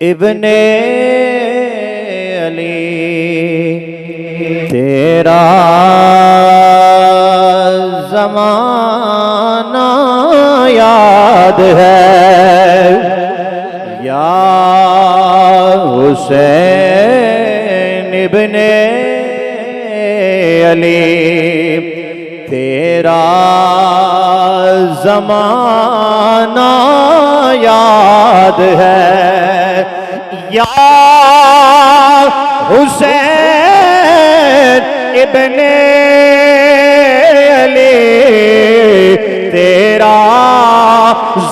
ابن علی تیرا زمانہ یاد ہے یا حسین ابن علی تیرا زمانہ یاد ہے یا حسین ابن علی تیرا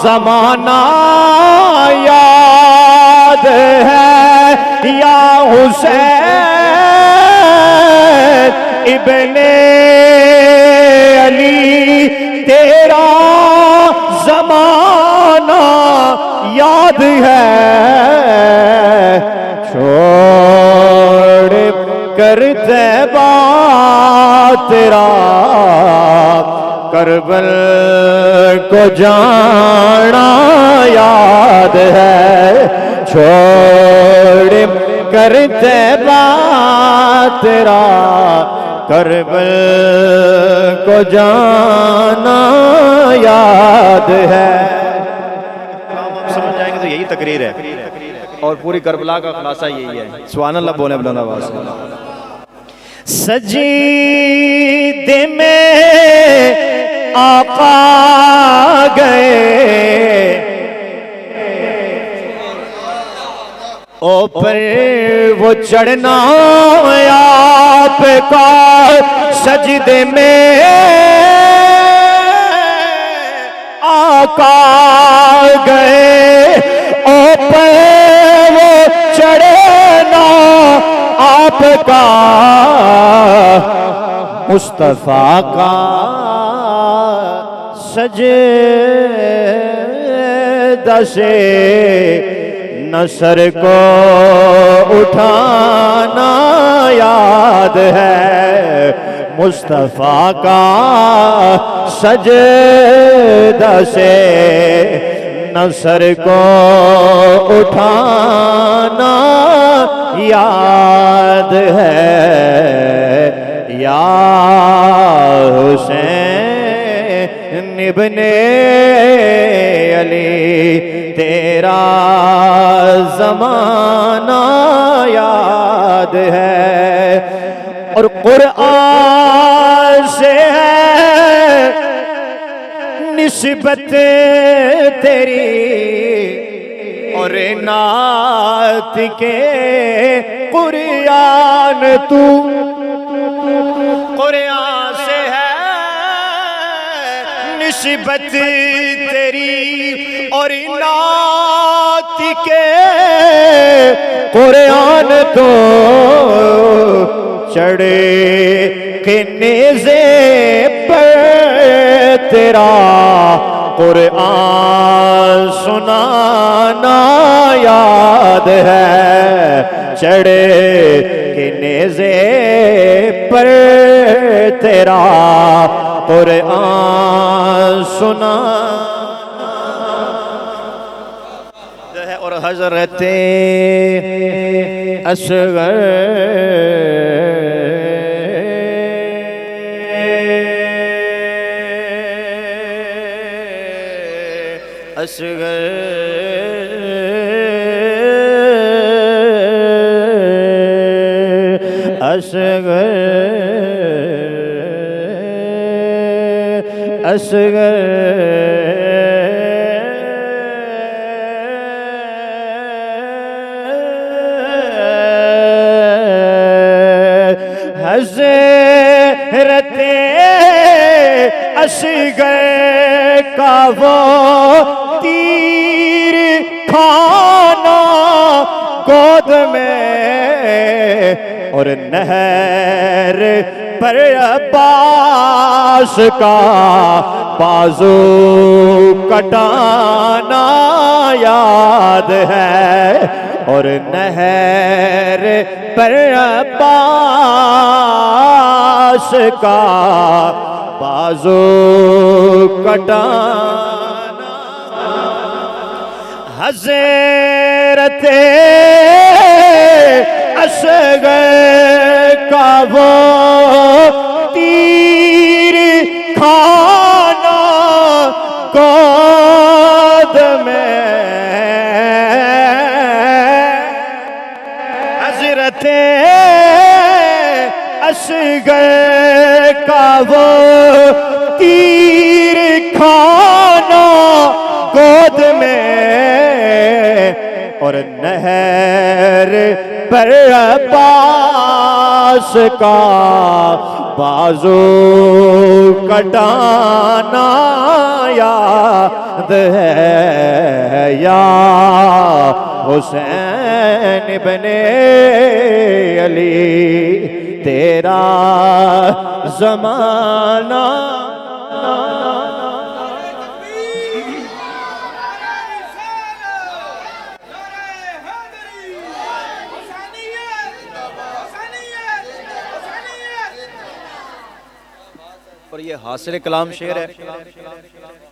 زمانہ یاد ہے یا حسین ابن علی تیرا زمانہ یاد ہے چھوڑ کر طیبہ تیرا کربل کو جانا یاد ہے چھوڑ کر طیبہ تیرا کربل کو جانا یاد ہے۔ سمجھ جائیں گے تو یہی تقریر ہے اور پوری کربلا کا خلاصہ یہی ہے۔ سبحان اللہ بولیں بلند آواز سے۔ سجدے میں آقا گئے اوپر وہ چڑھنا آپ کا سجدے میں آقا گئے اوپر وہ چڑھنا آپ کا مصطفیٰ کا سجدہ سے نصر کو اٹھانا یاد ہے مصطفیٰ کا سجدہ سے نصر کو اٹھانا یاد ہے یا حسین ابن علی تیرا زمانہ یاد ہے اور قرآن سے ہے نسبت تیری اور نعت کے قرآن تو قرآن سے ہے نسبت تیری اور نعت کے قرآن تو چڑھے کے نیزے پر تیرا قرآن سنانا یاد ہے چڑھے کے نیزے پر تیرا قرآن سنانا ہے اور حضرت اصغر اصغر حضرت اصغر کا وہ تیر کھانا گود میں اور نہر پر عباس کا بازو کٹانا یاد ہے اور نہر پر عباس کا بازو کٹانا حضرت اصغر کا وہ تیر کھانا گود میں حضرت اصغر کا وہ تیر کھانا گود میں اور نہر پر عباس کا بازو کٹانا یاد ہے یا حسین ابن علی تیرا زمانہ اور یہ حاصل کلام شعر ہے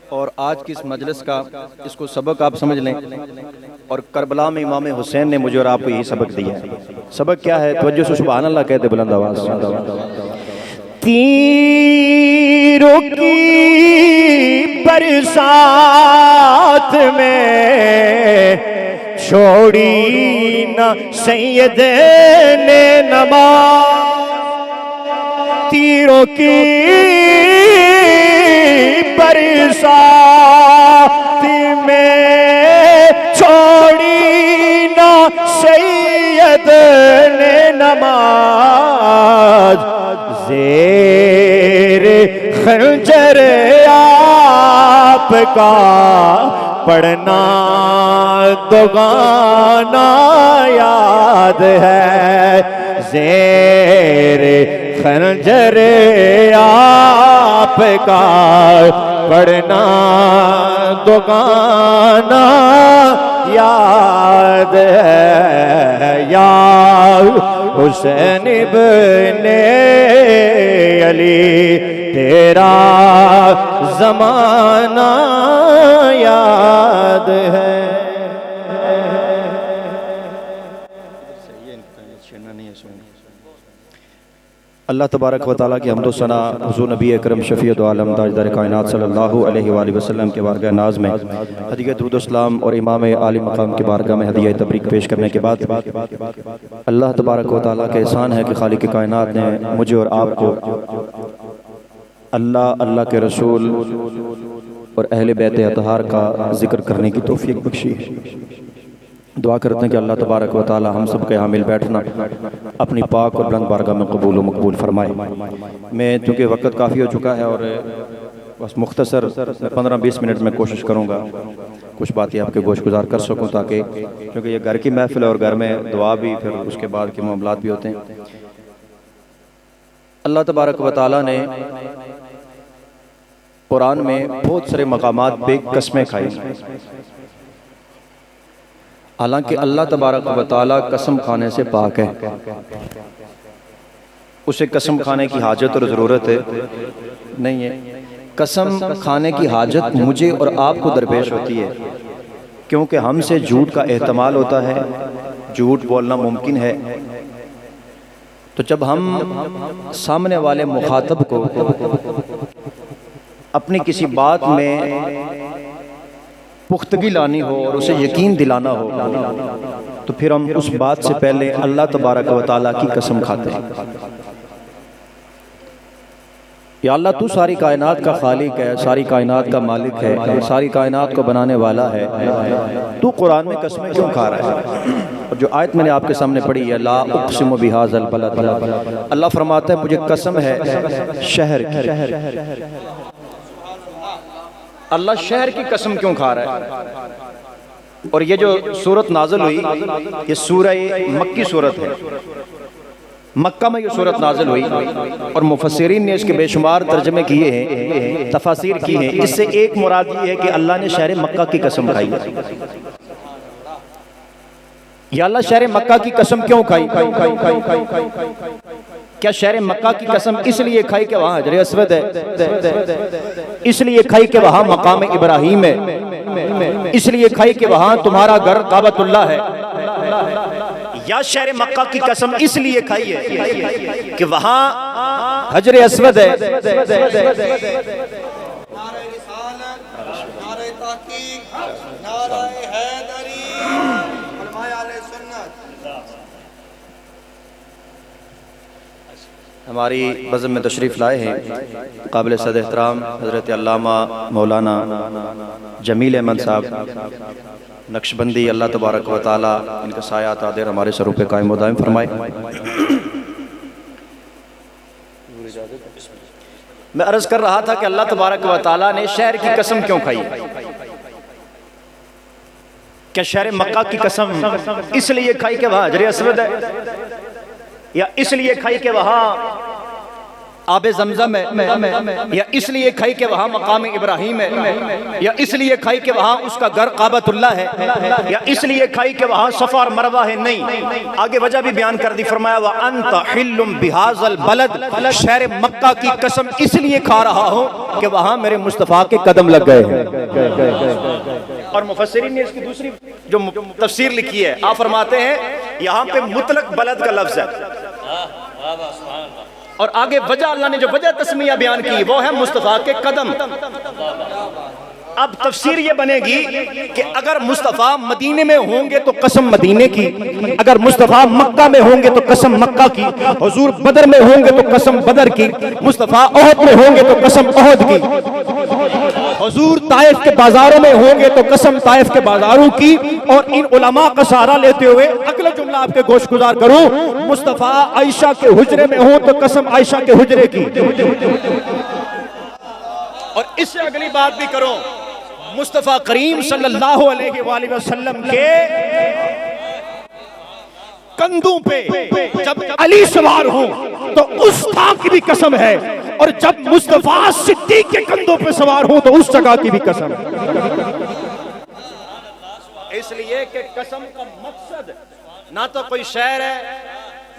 اور آج کی اس مجلس کا اس کو سبق آپ سمجھ لیں اور کربلا میں امام حسین نے مجھے اور آپ کو یہی سبق دیا ہے. سبق کیا ہے؟ توجہ سے سبحان اللہ کہتے بلند آواز. تیروں کی برسات میں چھوڑی نہ سید نے نماز تیروں کی برسات میں چھوڑی نہ سید نے نماز زیر خنجر آپ کا پڑھنا دوگانا یاد ہے زیر خنجر آپ کا پڑھنا دوگانا یاد ہے یا حسین ابن علی تیرا زمانہ یاد ہے. اللہ تبارک و تعالیٰ کی حمد و ثنا حضور نبی اکرم شفیع دو عالم تاجدار کائنات صلی اللہ علیہ وآلہ وسلم کے بارگاہ ناز میں ہدیہ درود و اسلام اور امام عالی مقام کے بارگاہ میں ہدیہ تبریک پیش کرنے کے بعد اللہ تبارک و تعالیٰ کا احسان ہے کہ خالق کائنات نے مجھے اور آپ کو اللہ کے رسول اور اہل بیت اطہار کا ذکر کرنے کی توفیق بخشی ہے. دعا کرتے ہیں کہ اللہ تبارک و تعالی ہم سب کے حامل بیٹھنا اپنی پاک اور بلند بارگاہ میں قبول و مقبول فرمائے. میں چونکہ وقت کافی ہو چکا ہے اور بس مختصر 15-20 منٹ میں کوشش کروں گا کچھ باتیں آپ کے گوش گزار کر سکوں تاکہ کیونکہ یہ گھر کی محفل ہے اور گھر میں دعا بھی پھر اس کے بعد کے معاملات بھی ہوتے ہیں. اللہ تبارک و تعالی نے قرآن میں بہت سارے مقامات پہ قسمیں کھائی ہیں. حالانکہ اللہ تبارک و تعالی قسم کھانے سے پاک ہے. اسے قسم کھانے کی حاجت اور ضرورت نہیں ہے. قسم کھانے کی حاجت مجھے اور آپ کو درپیش ہوتی ہے کیونکہ ہم سے جھوٹ کا احتمال ہوتا ہے, جھوٹ بولنا ممکن ہے. تو جب ہم سامنے والے مخاطب کو اپنی کسی بات میں پختگی لانی ہو اور اسے یقین دلانا ہو تو پھر ہم اس بات سے پہلے اللہ تبارک و تعالیٰ کی قسم کھاتے ہیں. یا اللہ تو ساری کائنات کا خالق ہے, ساری کائنات کا مالک ہے, ساری کائنات کو بنانے والا ہے, تو قرآن میں قسمیں کیوں کھا رہا ہے؟ اور جو آیت میں نے آپ کے سامنے پڑھی ہے لا اقسم بہذا البلد, اللہ فرماتا ہے مجھے قسم ہے شہر کی. اللہ شہر کی قسم کیوں کھا رہا ہے؟ اور یہ جو سورت نازل ہوئی یہ سورہ مکی سورت ہے. مکہ میں یہ سورت نازل ہوئی اور مفسرین نے اس کے بے شمار ترجمے کیے ہیں, تفاسیر کی ہیں. اس سے ایک مراد یہ ہے کہ اللہ نے شہر مکہ کی قسم کھائی. یا اللہ شہر مکہ کی قسم کیوں کھائی؟ کیا شہر مکہ کی قسم اس لیے کھائی کہ وہاں حجر اسود ہے, اس لیے کھائی کہ وہاں مقام ابراہیم ہے, اس لیے کھائی کہ وہاں تمہارا گھر کعبۃ اللہ ہے, یا شہر مکہ کی قسم اس لیے کھائی ہے کہ وہاں حجر اسود ہے، نعرہ رسالت، نعرہ تحقیق، نعرہ حیدری، علماء اہل سنت۔ ہماری بزم میں تشریف لائے ہیں قابل صد احترام حضرت علامہ مولانا جمیل احمد صاحب نقشبندی، اللہ تبارک و تعالی ان کا سایہ تادر ہمارے سروں پہ قائم و دائم فرمائے۔ میں عرض کر رہا تھا کہ اللہ تبارک و تعالی نے شہر کی قسم کیوں کھائی؟ کیا شہر مکہ کی قسم اس لیے کھائی کہ وہاں حجر اسود ہے، یا اس لیے کھائی کہ وہاں آب زمزم ہے، یا اس لیے کھائی کہ وہاں مقام ابراہیم ہے، یا اس لیے کھائی کہ وہاں اس کا گھر کعبۃ اللہ ہے، یا اس لیے کھائی کہ وہاں صفا اور مروہ ہے؟ نہیں، آگے وجہ بھی بیان کر دی، فرمایا وَأَنْتَ حِلٌّ بِهَذَا الْبَلَدِ، شہر مکہ کی قسم اس لیے کھا رہا ہوں کہ وہاں میرے مصطفیٰ کے قدم لگ گئے ہیں۔ اور مفسرین نے اس کی دوسری جو تفسیر لکھی ہے، آپ فرماتے ہیں یہاں پہ مطلق بلد کا لفظ ہے، اور آگے وجہ اللہ نے جو وجہ تسمیہ بیان کی وہ ہے مصطفیٰ کے قدم۔ اب تفسیر یہ بنے گی کہ اگر مصطفیٰ مدینے میں ہوں گے تو قسم مدینے کی، اگر مصطفیٰ مکہ میں ہوں گے تو قسم مکہ کی، حضور بدر میں ہوں گے تو قسم بدر کی، مصطفیٰ احد میں ہوں گے تو قسم احد کی، حضور طائف کے بازاروں میں ہوں گے تو قسم طائف کے بازاروں کی۔ اور ان علماء کا سہارا لیتے ہوئے اگلا جملہ آپ کے گوش گزار کروں، مصطفیٰ عائشہ کے حجرے میں ہوں تو قسم عائشہ کے حجرے کی، اور اس سے اگلی بات بھی کرو، مصطفیٰ کریم صلی اللہ علیہ وآلہ وسلم کے کندھوں پہ جب علی سوار ہوں تو اس تھا کی بھی قسم ہے، اور جب مصطفیٰ صدیق کے کندھوں پہ سوار ہوں تو اس جگہ کی بھی قسم ہے۔ اس لیے کہ قسم کا مقصد نہ تو کوئی شعر ہے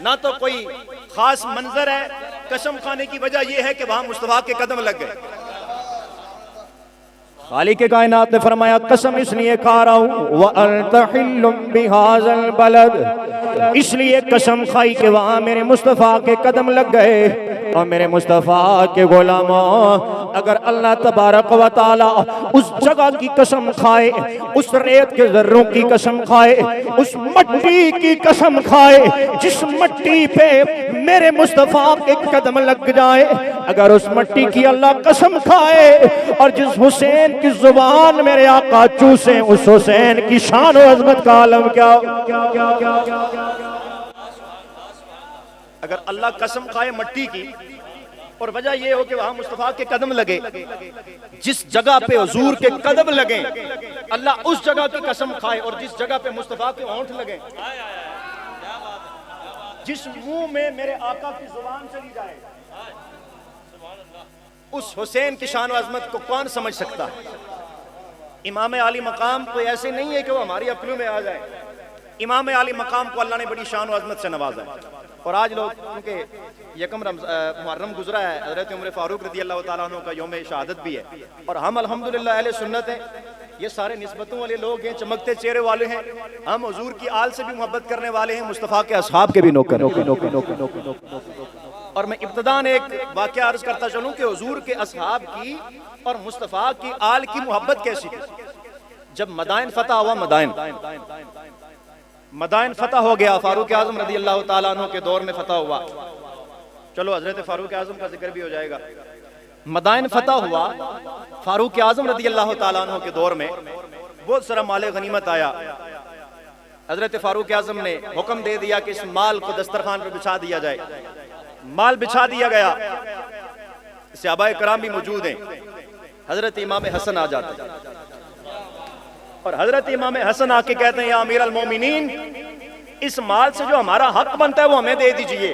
نہ تو کوئی خاص منظر ہے، قسم کھانے کی وجہ یہ ہے کہ وہاں مصطفیٰ کے قدم لگ گئے۔ خالق کائنات نے فرمایا قسم اس لیے کھا رہا ہوں وَأَنْتَ حِلٌّ بِهَذَا الْبَلَدِ، اس لیے قسم کھائی کہ وہاں میرے مصطفیٰ کے قدم لگ گئے۔ اور میرے مصطفیٰ کے غلاموں، اگر اللہ تبارک و تعالی اس جگہ کی قسم کھائے، اس ریت کے ذروں کی قسم کھائے، اس مٹی کی قسم کھائے جس مٹی پہ میرے مصطفیٰ کے قدم لگ جائے، اگر اس مٹی کی اللہ قسم کھائے اور جس حسین کی زبان میرے آقا چوسیں، اس حسین کی شان و عظمت کا عالم کیا۔ اگر اللہ قسم کھائے مٹی کی، اور وجہ یہ ہو کہ وہاں مصطفیٰ کے قدم لگے، جس جگہ پہ حضور کے قدم لگیں اللہ اس جگہ کی قسم کھائے، اور جس جگہ پہ مصطفیٰ کے ہونٹ لگیں، جس منہ میں میرے آقا کی زبان چلی جائے، اس حسین کی شان و عظمت کو کون سمجھ سکتا ہے؟ امام عالی مقام تو ایسے نہیں ہے کہ وہ ہماری عقلوں میں آ جائے، امام عالی مقام کو اللہ نے بڑی شان و عظمت سے نوازا ہے۔ اور آج لوگ کیونکہ یکم محرم گزرا ہے، حضرت عمر فاروق رضی اللہ تعالیٰ عنہ کا یوم شہادت بھی ہے، اور ہم الحمدللہ اہل سنت ہیں، یہ سارے نسبتوں والے لوگ ہیں، چمکتے چہرے والے ہیں، ہم حضور کی آل سے بھی محبت کرنے والے ہیں، مصطفیٰ کے اصحاب کے بھی نوکر۔ اور میں ابتداً ایک واقعہ عرض کرتا چلوں کہ حضور کے اصحاب کی اور مصطفیٰ کی آل کی محبت کیسی تھی۔ جب مدائن فتح ہوا، مدائن فتح ہو گیا، فاروق اعظم رضی اللہ تعالیٰ عنہ کے دور میں فتح ہوا، چلو حضرت فاروق اعظم کا ذکر بھی ہو جائے گا۔ مدائن فتح ہوا، فاروق اعظم رضی اللہ تعالیٰ عنہ کے دور میں بہت سارا مال غنیمت آیا، حضرت فاروق اعظم نے حکم دے دیا کہ اس مال کو دسترخوان پر بچھا دیا جائے، مال بچھا دیا گیا، صحابہ کرام بھی موجود ہیں، حضرت امام حسن آ جاتے ہیں، اور حضرت امام حسن آ کے کہتے ہیں یا امیر المومنین، اس مال سے جو ہمارا حق بنتا ہے وہ ہمیں دے دیجئے۔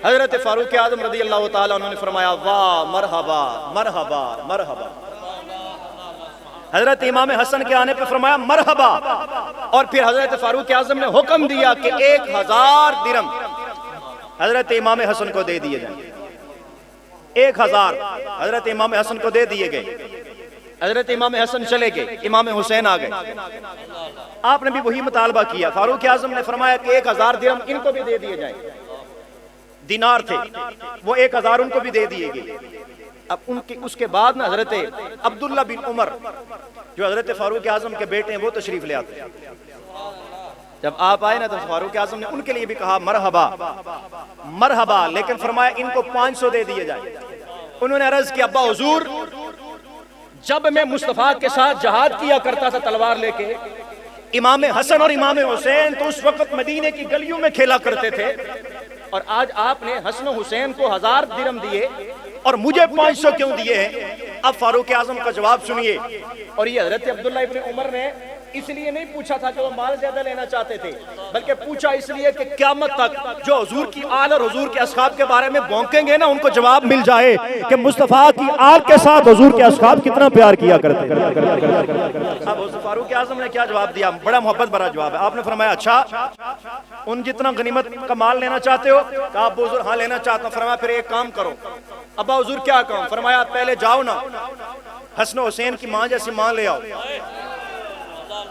حضرت فاروق اعظم رضی اللہ تعالیٰ عنہ نے فرمایا واہ مرحبا مرحبا مرحبا۔ حضرت امام حسن کے آنے پہ فرمایا مرحبا، اور پھر حضرت فاروق اعظم نے حکم دیا کہ 1000 درم حضرت امام حسن کو دے دیے جائیں۔ 1000 حضرت امام حسن کو دے دیے گئے۔ حضرت امام حسن چلے گئے، امام حسین آ گئے، آپ نے بھی وہی مطالبہ کیا۔ فاروق اعظم نے فرمایا کہ 1000 درہم ان کو بھی دے دیے جائیں، دینار تھے وہ 1000 ان کو بھی دے دیے گئے۔ اب اس کے بعد نا حضرت عبداللہ بن عمر جو حضرت فاروق اعظم کے بیٹے ہیں وہ تشریف لے آتے ہیں۔ جب آپ آئے نا تو فاروق اعظم نے ان کے لیے بھی کہا مرحبا مرحبا، لیکن فرمایا ان کو 500 دے دیے جائیں۔ انہوں نے عرض کیا ابا حضور، جب میں مصطفیٰ کے ساتھ جہاد کیا کرتا تھا تلوار لے کے، امام حسن اور امام حسین تو اس وقت مدینے کی گلیوں میں کھیلا کرتے تھے، اور آج آپ نے حسن و حسین کو 1000 درہم دیے اور مجھے 500 کیوں دیے ہیں؟ اب فاروق اعظم کا جواب سنیے۔ اور یہ حضرت عبداللہ ابن عمر نے اس لیے نہیں پوچھا تھا کہ وہ مال زیادہ لینا چاہتے تھے، بلکہ پوچھا اس لیے کہ قیامت تک جو حضور کی آل اور حضور کے اصحاب کے بارے میں بونکیں گے نا، ان کو جواب مل جائے کہ مصطفیٰ کی آل کے ساتھ حضور کے اصحاب کتنا پیار کیا کرتے ہیں۔ اب فاروق اعظم نے کیا جواب دیا؟ بڑا محبت بھرا جواب ہے۔ آپ نے فرمایا اچھا ان جتنا غنیمت کا مال لینا چاہتے ہو؟ کہا ابو حضور ہاں لینا چاہتا ہوں۔ فرمایا پھر ایک کام کرو۔ ابا حضور کیا کام؟ فرمایا پہلے جاؤ نا حسن و حسین کی ماں جیسی ماں لے آؤ،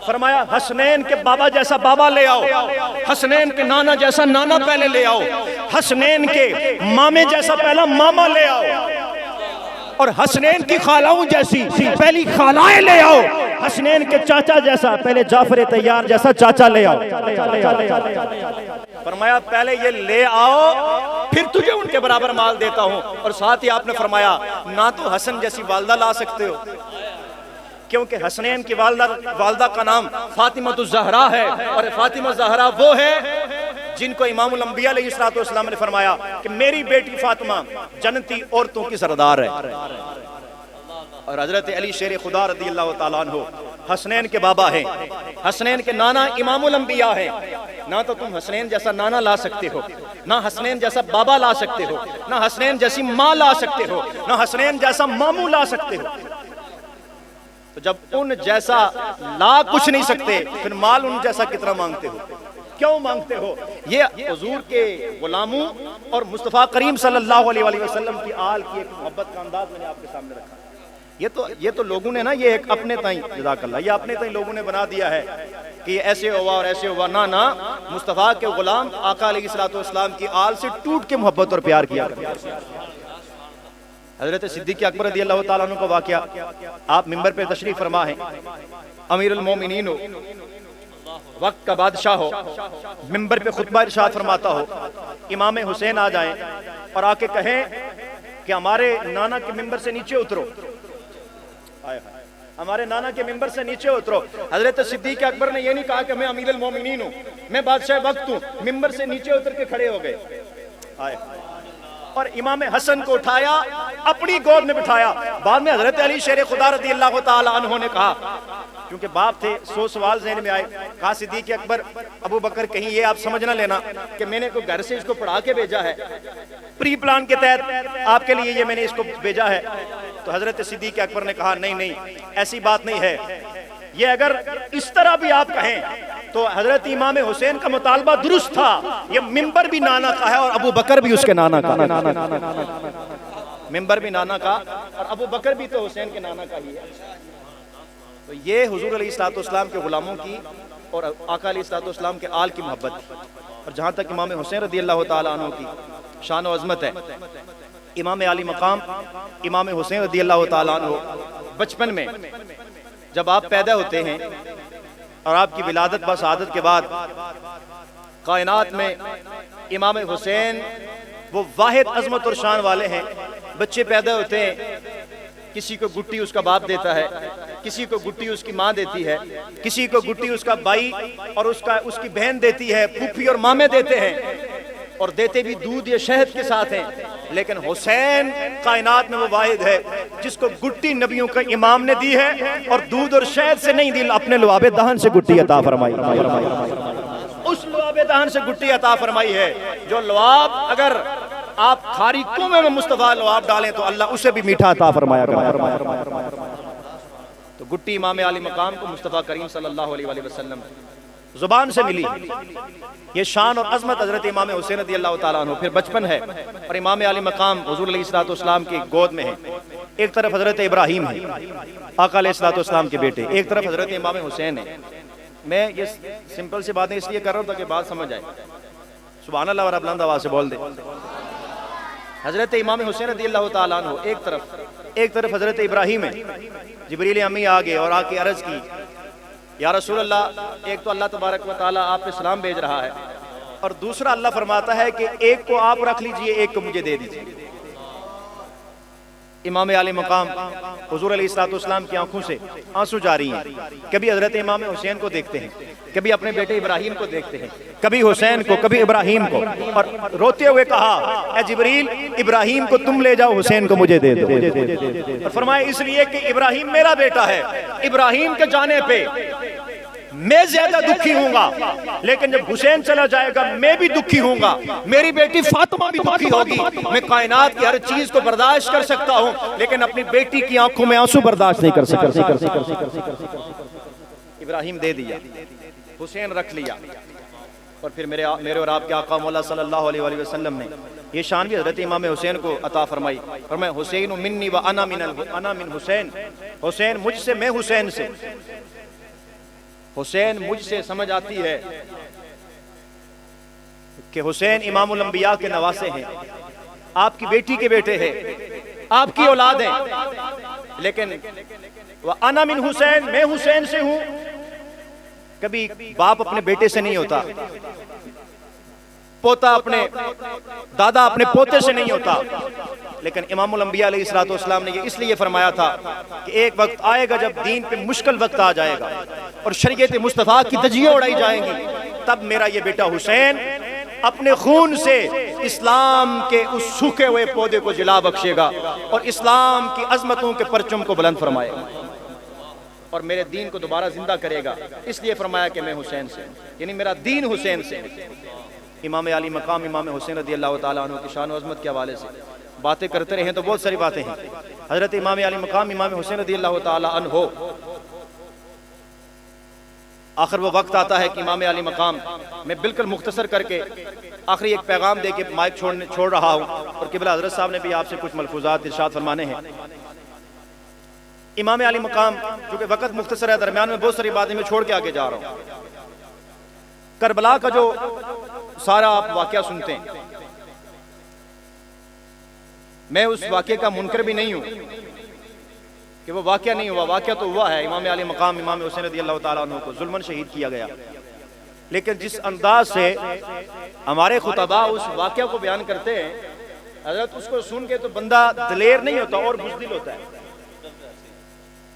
فرمایا حسنین کے بابا جیسا بابا لے آؤ، حسنین کے نانا جیسا نانا پہلے لے آؤ، حسنین کے مامے جیسا پہلا ماما لے آؤ، اور حسنین کی خالاؤں جیسی پہلی خالائیں لے آؤ، حسنین کے چاچا جیسا پہلے جعفر طیار جیسا چاچا لے آؤ۔ فرمایا پہلے یہ لے آؤ پھر تجھے ان کے برابر مال دیتا ہوں۔ اور ساتھ ہی آپ نے فرمایا نہ تو حسن جیسی والدہ لا سکتے ہو، کیونکہ حسنین کی والدہ کا نام فاطمہ الزہرا ہے، اور فاطمہ الزہرا وہ ہے جن کو امام الانبیاء علیہ السلام نے فرمایا کہ میری بیٹی فاطمہ جنتی عورتوں کی سردار ہے۔ اور حضرت علی شیر خدا رضی اللہ تعالیٰ عنہ حسنین کے بابا ہیں، حسنین کے نانا امام الانبیاء ہیں۔ نہ تو تم حسنین جیسا نانا لا سکتے ہو، نہ حسنین جیسا بابا لا سکتے ہو، نہ حسنین جیسی ماں لا سکتے ہو، نہ حسنین جیسا ماموں لا سکتے ہو۔ تو جب ان جیسا لا کچھ نہیں سکتے پھر مال ان جیسا کتنا مانگتے ہو؟ کیوں مانگتے ہو؟ یہ حضور کے غلاموں اور مصطفیٰ کریم صلی اللہ علیہ وآلہ وسلم کی آل کی ایک محبت کا انداز میں نے آپ کے سامنے رکھا۔ یہ تو لوگوں نے نا یہ ایک اپنے تائیں، جزاک اللہ، یہ اپنے تائیں لوگوں نے بنا دیا ہے کہ یہ ایسے ہوا اور ایسے ہوا۔ نہ مصطفیٰ کے غلام آقا علیہ السلام کی آل سے ٹوٹ کے محبت اور پیار کیا کرتے۔ حضرت صدیق اکبر رضی اللہ تعالیٰ عنہ کا واقعہ، آپ ممبر پہ تشریف فرما ہیں، امیر المومنین ہو، وقت کا بادشاہ ہو، ممبر پہ خطبہ ارشاد فرماتا ہو، امام حسین آ جائیں اور آ کے کہیں کہ ہمارے نانا کے ممبر سے نیچے اترو، ہمارے نانا کے ممبر سے نیچے اترو۔ حضرت صدیق اکبر نے یہ نہیں کہا کہ میں امیر المومنین ہوں، میں بادشاہ وقت ہوں، ممبر سے نیچے اتر کے کھڑے ہو گئے اور امام حسن کو اٹھایا، اپنی گود میں بٹھایا۔ بعد میں حضرت علی شیر خدا رضی اللہ تعالی عنہ نے کہا، کیونکہ باپ تھے، 100 سوال ذہن میں آئے، کہا صدیق اکبر ابو بکر کہیں یہ آپ سمجھ نہ لینا کہ میں نے کوئی گھر سے اس کو پڑھا کے بھیجا ہے، پری پلان کے تحت آپ کے لیے یہ میں نے اس کو بھیجا ہے۔ تو حضرت صدیق اکبر نے کہا نہیں ایسی بات نہیں ہے، یہ اگر اس طرح بھی آپ کہیں تو حضرت امام حسین کا مطالبہ درست تھا، یہ ممبر بھی نانا کا ہے اور ابو بکر بھی اس کے نانا کا، ممبر بھی نانا کا اور ابو بکر بھی تو حسین کے نانا کا ہی ہے۔ تو یہ حضور علیہ السلام کے غلاموں کی اور آقا علیہ السلام کے آل کی محبت تھی۔ اور جہاں تک امام حسین رضی اللہ تعالیٰ عنہ کی شان و عظمت ہے، امام علی مقام امام حسین رضی اللہ تعالیٰ عنہ بچپن میں جب آپ پیدا ہوتے ہیں اور آپ کی ولادت با سعادت کے بعد کائنات میں امام حسین وہ واحد عظمت اور شان والے ہیں۔ بچے پیدا ہوتے ہیں، کسی کو گٹی اس کا باپ دیتا ہے، کسی کو گٹی اس کی ماں دیتی ہے، کسی کو گٹی اس کا بھائی اور اس کی بہن دیتی ہے، پھوپھی اور مامے دیتے ہیں، اور دیتے بھی دودھ یا شہد کے ساتھ ہیں۔ لیکن حسین کائنات میں وہ واحد ہے جس کو گٹی نبیوں کا امام نے دی ہے اور دودھ اور شہد سے نہیں دی، اپنے لعاب دہن سے گٹی عطا فرمائی، اس لعاب دہن سے گٹی عطا فرمائی ہے جو لعاب اگر آپ کھاری کنویں میں مصطفیٰ لعاب ڈالیں تو اللہ اسے بھی میٹھا عطا فرمایا کرتا۔ تو گٹی امام علی مقام کو مصطفیٰ کریم صلی اللہ علیہ وآلہ وسلم زبان سے ملی۔ یہ شان اور عظمت حضرت امام حسین رضی اللہ تعالیٰ عنہ، پھر بچپن ہے اور امام علی مقام حضور علیہ السلام کی گود میں ہے۔ ایک طرف حضرت ابراہیم ہے آقا علیہ الصلوۃ والسلام کے بیٹے، ایک طرف حضرت امام حسین ہے۔ میں یہ سمپل سی باتیں اس لیے کر رہا ہوں تاکہ بات سمجھ آئے۔ سبحان اللہ اور بلند آواز سے بول دے۔ حضرت امام حسین رضی اللہ تعالیٰ عنہ ایک طرف حضرت ابراہیم ہے۔ جبریل امی آگے اور آ کے عرض کی، یا رسول اللہ، ایک تو اللہ تبارک و تعالیٰ آپ پہ سلام بھیج رہا ہے، اور دوسرا اللہ فرماتا ہے کہ ایک کو آپ رکھ لیجئے، ایک کو مجھے دے دیجئے۔ امام علی مقام حضور علیہ الصلوۃ والسلام کی آنکھوں سے آنسو جاری ہیں، کبھی حضرت امام حسین کو دیکھتے ہیں، کبھی اپنے بیٹے ابراہیم کو دیکھتے ہیں، کبھی حسین کو، کبھی ابراہیم کو، اور روتے ہوئے کہا، اے جبریل، ابراہیم کو تم لے جاؤ، حسین کو مجھے دے دو۔ اور فرمایا اس لیے کہ ابراہیم میرا بیٹا ہے، ابراہیم کے جانے پہ میں زیادہ دکھی ہوں گا، لیکن جب حسین چلا جائے گا میں بھی دکھی ہوں گا، میری بیٹی فاطمہ بھی دکھی ہوگی۔ میں کائنات کی ہر چیز کو برداشت کر سکتا ہوں، لیکن اپنی بیٹی کی آنکھوں میں آنسو برداشت نہیں کر سکتا۔ ابراہیم دے دیا، حسین رکھ لیا، اور پھر میرے اور آپ کے آقا مولا صلی اللہ علیہ وآلہ وسلم نے یہ شان بھی حضرت امام حسین کو عطا فرمائی، فرمایا حسین منی و انا من حسین، حسین مجھ سے، میں حسین سے۔ حسین مجھ سے سمجھ آتی ہے کہ حسین امام الانبیاء کے نواسے ہیں، آپ کی بیٹی کے بیٹے ہیں، آپ کی اولاد ہیں، لیکن وَأَنَا مِنْ حسین، میں حسین سے ہوں۔ کبھی باپ اپنے بیٹے سے نہیں ہوتا، پوتا اپنے دادا اپنے پوتے سے نہیں ہوتا، لیکن امام الانبیاء علیہ الصلوۃ والسلام نے یہ اس لیے فرمایا تھا کہ ایک وقت آئے گا جب دین پہ مشکل وقت آ جائے گا اور شریعت مصطفیٰ کی دھجیاں اڑائی جائیں گی، تب میرا یہ بیٹا حسین اپنے خون سے اسلام کے اس سوکھے ہوئے پودے کو جلا بخشے گا اور اسلام کی عظمتوں کے پرچم کو بلند فرمائے گا اور میرے دین کو دوبارہ زندہ کرے گا۔ اس لیے فرمایا کہ میں حسین سے، یعنی میرا دین حسین سے۔ امام علی مقام امام حسین رضی اللہ تعالیٰ عنہ کی شان و عظمت کے حوالے سے باتیں کرتے رہے تو بہت ساری باتیں ہیں۔ حضرت امام علی مقام امام حسین رضی اللہ تعالیٰ عنہ، آخر وہ وقت آتا ہے کہ امام علی مقام، میں بالکل مختصر کر کے آخری ایک پیغام دے کے مائک چھوڑ رہا ہوں، اور قبلہ حضرت صاحب نے بھی آپ سے کچھ ملفوظات ارشاد فرمانے ہیں۔ امام علی مقام، چونکہ وقت مختصر ہے، درمیان میں بہت ساری باتیں میں چھوڑ کے آگے جا رہا ہوں۔ کربلا کا جو سارا آپ واقعہ سنتے ہیں، میں اس واقعے کا منکر بھی نہیں ہوں کہ وہ واقعہ نہیں ہوا، واقعہ تو ہوا ہے۔ امام علی مقام امام حسین رضی اللہ تعالیٰ عنہ کو ظلماً شہید کیا گیا، لیکن جس انداز سے ہمارے خطباء اس واقعہ کو بیان کرتے ہیں، حضرت اس کو سن کے تو بندہ دلیر نہیں ہوتا اور بزدل ہوتا ہے۔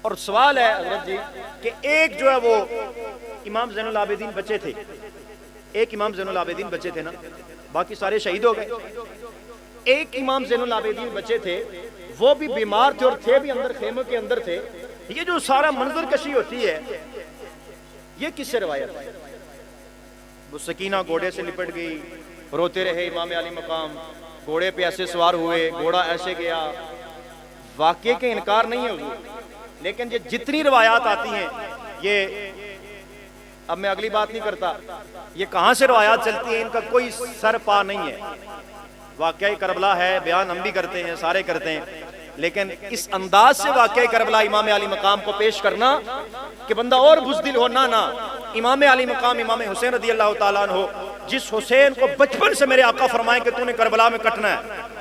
اور سوال ہے حضرت جی کہ ایک جو ہے وہ امام زین العابدین بچے تھے، ایک امام زین العابدین بچے تھے نا، باقی سارے شہید ہو گئے۔ ایک امام زین العابدین بچے تھے، وہ بھی بیمار تھے اور تھے بھی اندر، خیمے کے اندر تھے۔ یہ جو سارا منظر کشی ہوتی ہے، یہ کس سے روایت ہے؟ وہ سکینہ گھوڑے سے لپٹ گئی، روتے رہے امام علی مقام، گھوڑے پہ ایسے سوار ہوئے، گھوڑا ایسے گیا، واقعے کے انکار نہیں ہے، لیکن یہ جتنی روایات آتی ہیں، یہ اب میں اگلی بات نہیں کرتا، یہ کہاں سے روایات چلتی ہیں، ان کا کوئی سر پا نہیں ہے۔ واقعہ کربلا ہے، بیان ہم بھی کرتے ہیں، سارے کرتے ہیں، لیکن اس انداز سے واقعہ کربلا امام علی مقام کو پیش کرنا کہ بندہ اور بزدل ہو، نہ امام علی مقام امام حسین رضی اللہ تعالیٰ عنہ، جس حسین کو بچپن سے میرے آقا فرمائیں کہ تو نے کربلا میں کٹنا ہے،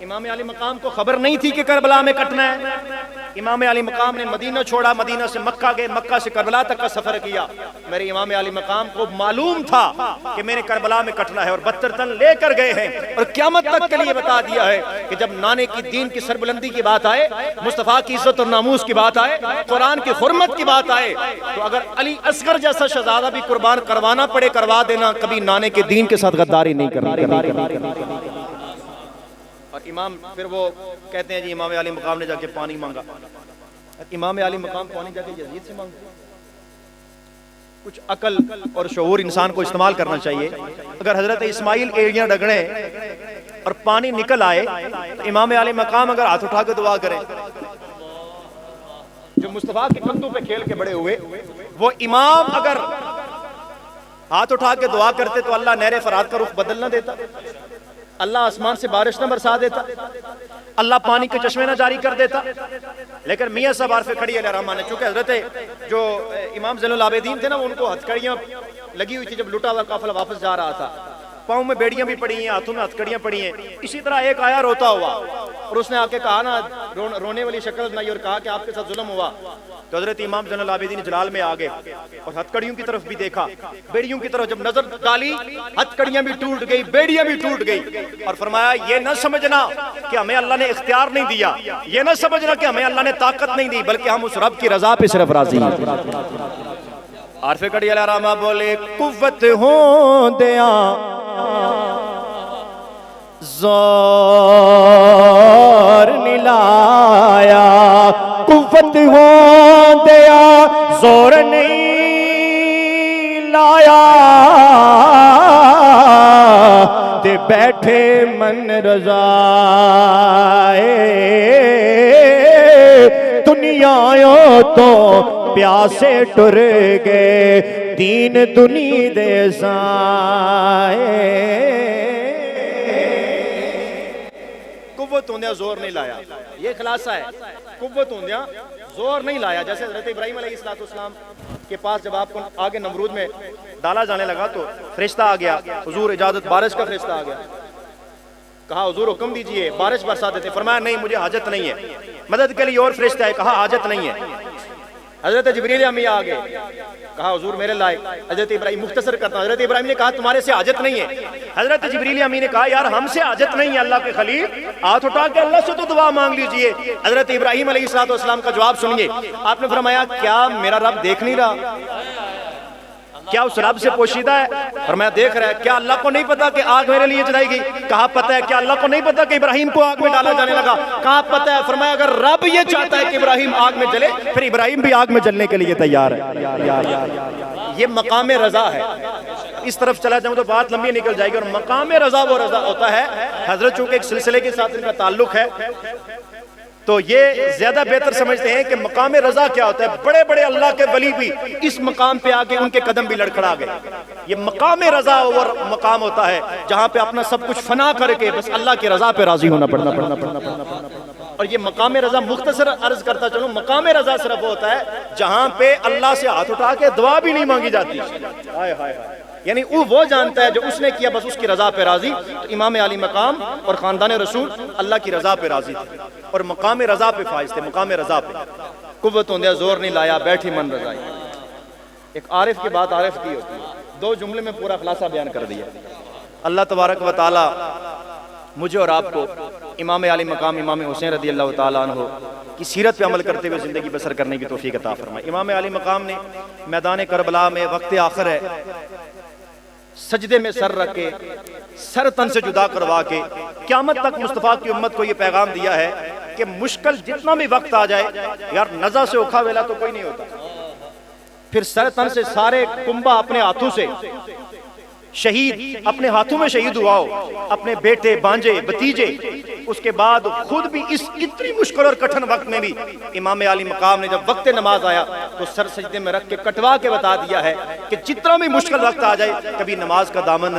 امام علی مقام کو خبر نہیں تھی کہ کربلا میں کٹنا ہے۔ امام علی مقام نے مدینہ چھوڑا، مدینہ سے مکہ گئے، مکہ سے کربلا تک کا سفر کیا۔ میرے امام علی مقام کو معلوم تھا کہ میں نے کربلا میں کٹنا ہے، اور 72 تن لے کر گئے ہیں، اور قیامت تک کے لیے بتا دیا ہے کہ جب نانے کی دین کی سربلندی کی بات آئے، مصطفیٰ کی عزت اور ناموس کی بات آئے، قرآن کی حرمت کی بات آئے، تو اگر علی اصغر جیسا شہزادہ بھی قربان کروانا پڑے کروا دینا، کبھی نانے کے دین کے ساتھ غداری نہیں کرنا۔ اور امام پھر وہ کہتے ہیں جی امام علی مقام نے جا کے پانی مانگا، امام علی مقام پانی جا کے یزید سے مانگا۔ کچھ عقل اور شعور انسان کو استعمال کرنا چاہیے۔ اگر حضرت اسماعیل ایڑیاں ڈگڑیں اور پانی نکل آئے تو امام علی مقام اگر ہاتھ اٹھا کے دعا کریں، جو مصطفیٰ کے کندھوں پہ کھیل کے بڑے ہوئے، وہ امام اگر ہاتھ اٹھا کے دعا کرتے تو اللہ نہر فرات کا رخ بدل نہ دیتا؟ اللہ آسمان سے بارش نہ برسا دیتا، اللہ پانی کے چشمے نہ جاری کر دیتا، لیکن میاں صاحب عارف کھڑی علیہ الرحمہ نے، چونکہ حضرت جو امام زین العابدین تھے نا، ان کو ہتھکڑیاں لگی ہوئی تھی جب لٹا ہوا قافلہ واپس جا رہا تھا، پاؤں میں بیڑیاں بھی پڑی ہیں، ہاتھوں میں ہتھکڑیاں پڑی ہیں، اسی طرح ایک آیا روتا ہوا، اور اس نے آ کے کہا نا، رونے والی شکل بنائی اور کہا کہ آپ کے ساتھ ظلم ہوا، تو حضرت امام زین العابدین جلال میں آگے اور ہتھکڑیوں کی طرف بھی دیکھا، بیڑیوں کی طرف جب نظر ڈالی، ہتھکڑیاں بھی ٹوٹ گئی، بیڑیاں بھی ٹوٹ گئی، اور فرمایا یہ نہ سمجھنا کہ ہمیں اللہ نے اختیار نہیں دیا، یہ نہ سمجھنا کہ ہمیں اللہ نے طاقت نہیں دی، بلکہ ہم اس رب کی رضا پہ صرف راضی ہیں۔ عارف کڑی علیہ الرحمہ بولے قوت ہوں دیا زور نلایا، قوت ہوں دیا زور نہیں لایا، تے بیٹھے من رضائے دنیا تو پیاسے ٹر گئے دین دنی دے سائے۔ قوت ہوندیا زور نہیں لایا، یہ خلاصہ ہے، قوت ہوندیا زور نہیں لایا۔ جیسے حضرت ابراہیم علیہ السلام کے پاس جب آپ کو آگے نمرود میں ڈالا جانے لگا تو فرشتہ آ گیا، حضور اجازت، بارش کا فرشتہ آ گیا، کہا حضور حکم دیجئے بارش برسا دیتے، فرمایا نہیں مجھے حاجت نہیں ہے، مدد کے لیے اور فرشتہ ہے، کہا حاجت نہیں ہے۔ حضرت جبریل امی آگے، کہا حضور میرے لائق، حضرت ابراہیم مختصر کرتا ہوں، حضرت ابراہیم نے کہا تمہارے سے حاجت نہیں ہے، حضرت جبریل امی نے کہا یار ہم سے حاجت نہیں ہے اللہ کے خلیل، ہاتھ اٹھا کے اللہ سے تو دعا مانگ لیجئے۔ حضرت ابراہیم علیہ السلام کا جواب سنیے، آپ نے فرمایا کیا میرا رب دیکھ نہیں رہا؟ کیا اس رب سے پوشیدہ ہے؟ فرمایا دیکھ رہا ہے۔ کیا اللہ کو نہیں پتا کہ آگ میرے لیے جلائی گئی؟ کہا پتہ ہے۔ کیا اللہ کو نہیں پتا کہ ابراہیم کو آگ میں ڈالا جانے لگا؟ کہا پتہ ہے۔ فرمایا اگر رب یہ چاہتا ہے کہ ابراہیم آگ میں جلے پھر ابراہیم بھی آگ میں جلنے کے لیے تیار ہے۔ یہ مقام رضا ہے۔ اس طرف چلا جاؤں تو بات لمبی نکل جائے گی، اور مقام رضا وہ رضا ہوتا ہے، حضرت چونکہ ایک سلسلے کے ساتھ ان کا تعلق ہے تو یہ زیادہ بہتر سمجھتے ہیں کہ مقام رضا کیا ہوتا ہے۔ بڑے بڑے اللہ کے ولی بھی اس مقام پہ آگے ان کے قدم بھی لڑکھڑا گئے۔ یہ مقام رضا وہ مقام ہوتا ہے جہاں پہ اپنا سب کچھ فنا کر کے بس اللہ کی رضا پہ راضی ہونا پڑنا۔ اور یہ مقام رضا مختصر عرض کرتا چلوں، مقام رضا صرف ہوتا ہے جہاں پہ اللہ سے ہاتھ اٹھا کے دعا بھی نہیں مانگی جاتی۔ یعنی وہ جانتا ہے جو اس نے کیا بس اس کی رضا پہ راضی۔ تو امام علی مقام اور خاندان رسول اللہ کی رضا پہ راضی تھے اور مقام رضا پہ فائز تھے۔ مقام رضا پہ قوت ہوندیا زور نہیں لایا، بیٹھی من رضائی۔ ایک عارف کی بات عارف کی ہوتی ہے، دو جملے میں پورا خلاصہ بیان کر دیا۔ اللہ تبارک و تعالی مجھے اور آپ کو امام علی مقام امام حسین رضی اللہ تعالیٰ عنہ کی سیرت پہ عمل کرتے ہوئے زندگی بسر کرنے کی توفیق عطا فرمائے۔ امام علی مقام نے میدان کربلا میں وقت آخر ہے، سجدے میں سر رکھ کے، سر تن سے جدا کروا کے قیامت تک مصطفیٰ کی امت کو یہ پیغام دیا ہے کہ مشکل جتنا بھی وقت آ جائے یار نزا سے اوکھا ویلا تو کوئی نہیں ہوتا۔ پھر سر تن سے سارے کنبہ اپنے ہاتھوں سے شہید اپنے ہاتھوں میں شہید ہوا ہو، اپنے بیٹے بانجے بھتیجے، اس کے بعد خود بھی اس اتنی مشکل اور کٹھن وقت میں بھی امام علی مقام نے جب وقت نماز آیا تو سر سجدے میں رکھ کے کٹوا کے بتا دیا ہے کہ جتنا بھی مشکل وقت آ جائے کبھی نماز کا دامن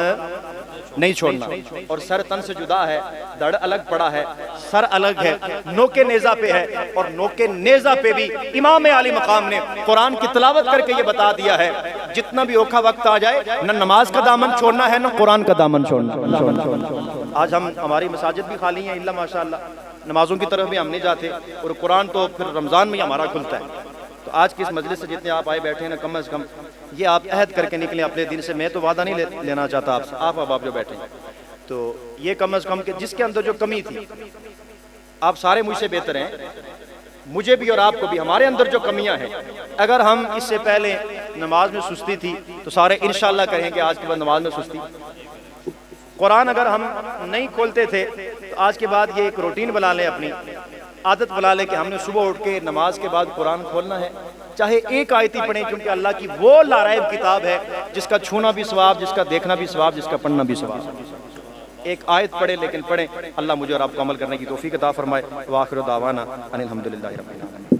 نہیں چھوڑنا۔ اور سر تن سے جدا ہے، دڑ الگ پڑا ہے، سر الگ ہے، نوکے نیزہ پہ ہے، اور نوکے نیزہ پہ بھی امام علی مقام نے قرآن کی تلاوت کر کے یہ بتا دیا ہے جتنا بھی اوکھا وقت آ جائے نہ نماز کا دامن چھوڑنا ہے نہ قرآن کا دامن چھوڑنا۔ آج ہماری مساجد بھی خالی ہیں اللہ ماشاءاللہ، نمازوں کی طرف بھی ہم نہیں جاتے، اور قرآن تو پھر رمضان میں ہی ہمارا کھلتا ہے۔ تو آج کی اس مجلس سے جتنے آپ آئے بیٹھے ہیں نا، کم از کم یہ آپ عہد کر کے نکلیں اپنے دل سے۔ میں تو وعدہ نہیں لینا چاہتا آپ سے، آپ جو بیٹھے ہیں تو یہ کم از کم کہ جس کے اندر جو کمی تھی، آپ سارے مجھ سے بہتر ہیں، مجھے بھی اور آپ کو بھی ہمارے اندر جو کمیاں ہیں، اگر ہم اس سے پہلے نماز میں سستی تھی تو سارے انشاءاللہ کہیں کہ آج کے بعد نماز میں سستی۔ قرآن اگر ہم نہیں کھولتے تھے تو آج کے بعد یہ ایک روٹین بنا لیں، اپنی عادت بنا لیں کہ ہم نے صبح اٹھ کے نماز کے بعد قرآن کھولنا ہے، چاہے ایک آیت ہی پڑھیں، کیونکہ اللہ کی وہ لاریب کتاب ہے جس کا چھونا بھی ثواب، جس کا دیکھنا بھی ثواب، جس کا پڑھنا بھی ثواب۔ ایک آیت پڑھے لیکن پڑھیں۔ اللہ مجھے اور آپ کو عمل کرنے کی توفیق عطا فرمائے۔ وآخر دعوانا ان الحمدللہ رب العالمین۔